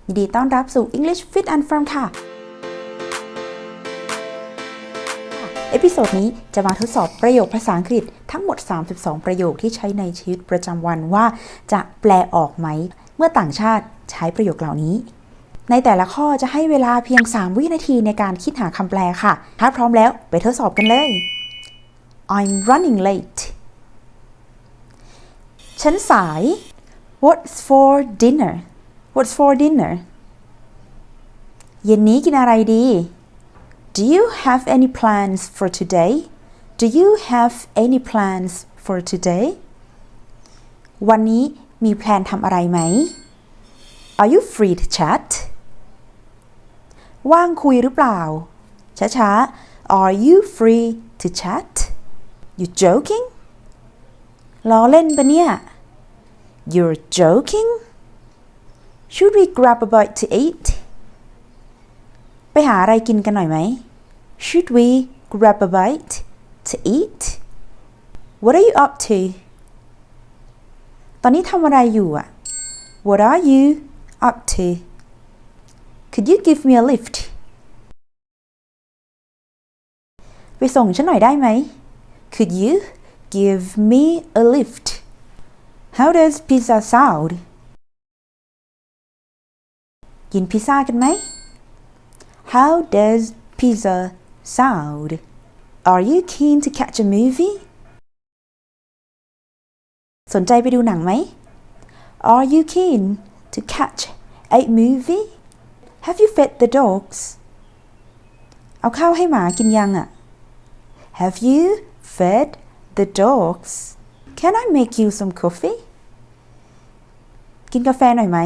ยินดีต้อนรับสู่ English Fit and Firm ค่ะเอพิโซดนี้จะมาทดสอบประโยคภาษาอังกฤษทั้งหมด32ประโยคที่ใช้ในชีวิตประจำวันว่าจะแปลออกไหมเมื่อต่างชาติใช้ประโยคเหล่านี้ในแต่ละข้อจะให้เวลาเพียง3วินาทีในการคิดหาคำแปลค่ะถ้าพร้อมแล้วไปทดสอบกันเลย I'm running late ฉันสาย What's for dinner What's for dinner เย็นนี้กินอะไรดี Do you have any plans for today? Do you have any plans for today? วันนี้มีแพลนทำอะไรไหม Are you free to chat? ว่างคุยหรือเปล่า ช้าๆ Are you free to chat? You joking? ล้อเล่นปะเนี่ย You're joking? Should we grab a bite to eat? ไปหาอะไรกินกันหน่อยไหม Should we grab a bite to eat? What are you up to? ตอนนี้ทำอะไรอยู่อะ What are you up to? Could you give me a lift? ไปส่งฉันหน่อยได้ไหม Could you give me a lift? How does pizza sound? กินพิซซ่ากันไหม How does pizza sound? Are you keen to catch a movie? สนใจไปดูหนังไหม Are you keen to catch a movie? Have you fed the dogs? เอาข้าวให้หมากินยังอะ Have you fed the dogs? Can I make you some coffee? กินกาแฟหน่อยไหม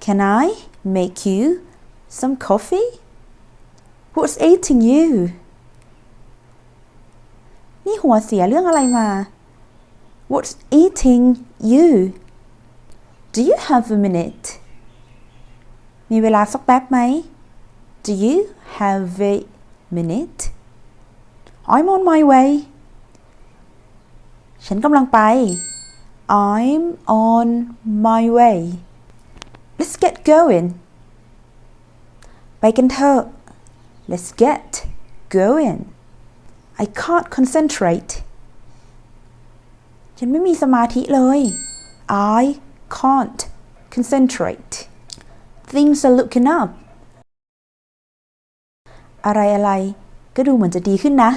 Can I make you some coffee? What's eating you? นี่หัวเสียเรื่องอะไรมา What's eating you? Do you have a minute? มีเวลาสักแป๊บไหม Do you have a minute? I'm on my way. ฉันกำลังไป I'm on my way. Let's get going. ไปกันเถอะ Let's get going. I can't concentrate. ฉันไม่มีสมาธิเลย I can't concentrate. Things are looking up. อะไรก็ดูเหมือนจะดีขึ้นนะ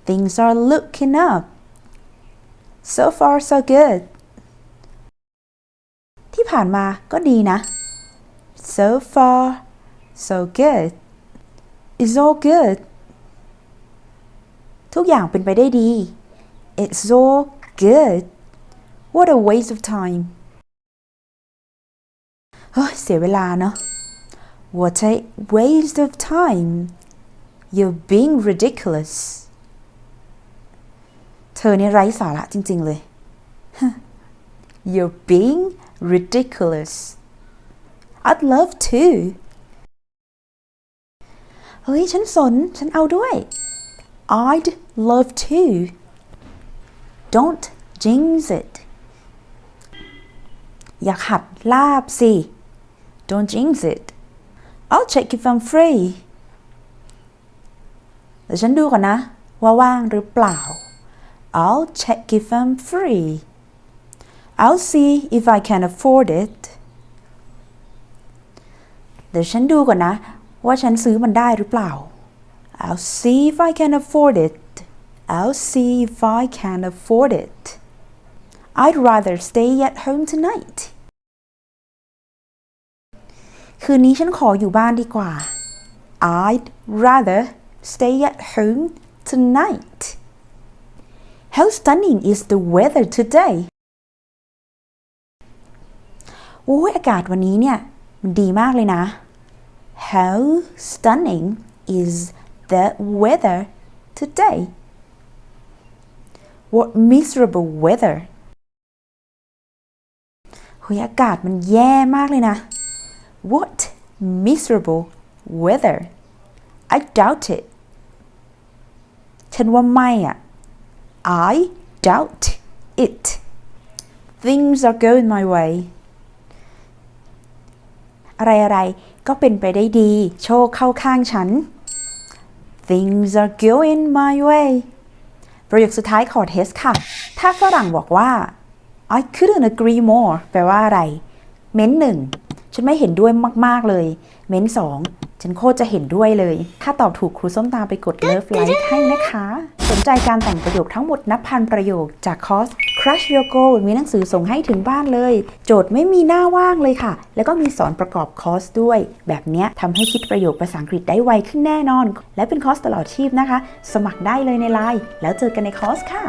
Things are looking up. So far so good. ที่ผ่านมาก็ดีนะ So far so good. It's all good. ทุกอย่างเป็นไปได้ดี It's all good. What a waste of time. เฮ้ยเสียเวลาเนอะ What a waste of time. You're being ridiculous. เธอเนี่ยไร้สาระจริงๆเลย You're being ridiculous. I'd love to. เฮ้ยฉันเอาด้วย I'd love to. Don't jinx it. อย่าขัดลาบสิ Don't jinx it. I'll check if I'm free. เดี๋ยวฉันดูก่อนนะว่าว่างหรือเปล่า I'll check if I'm free. I'll see if I can afford it. เดี๋ยวฉันดูก่อนนะว่าฉันซื้อมันได้หรือเปล่า I'll see if I can afford it. I'll see if I can afford it. I'd rather stay at home tonight. คืนนี้ฉันขออยู่บ้านดีกว่า I'd rather stay at home tonight. How stunning is the weather today? โอ้ยอากาศวันนี้เนี่ยมันดีมากเลยนะ How stunning is the weather today? What miserable weather. เฮ้ยอากาศมันแย่มากเลยนะ What miserable weather. I doubt it. ฉันว่าไม่อะ I doubt it. Things are going my way. อะไรก็เป็นไปได้ดีโชคเข้าข้างฉัน Things are going my way ประโยคสุดท้ายขอเทสค่ะถ้าฝรั่งบอกว่า I couldn't agree more แปลว่าอะไรเม้นหนึ่งฉันไม่เห็นด้วยมากๆเลยเม้นสองฉันโคตรจะเห็นด้วยเลยถ้าตอบถูกครูส้มตามไปกดเลิฟไลค์ให้นะคะสนใจการแต่งประโยคทั้งหมดนับพันประโยคจากคอร์ส Crush Your Goal มีหนังสือส่งให้ถึงบ้านเลยโจทย์ไม่มีหน้าว่างเลยค่ะแล้วก็มีสอนประกอบคอร์สด้วยแบบนี้ทำให้คิดประโยคภาษาอังกฤษได้ไวขึ้นแน่นอนและเป็นคอร์สตลอดชีพนะคะสมัครได้เลยในไลน์แล้วเจอกันในคอร์สค่ะ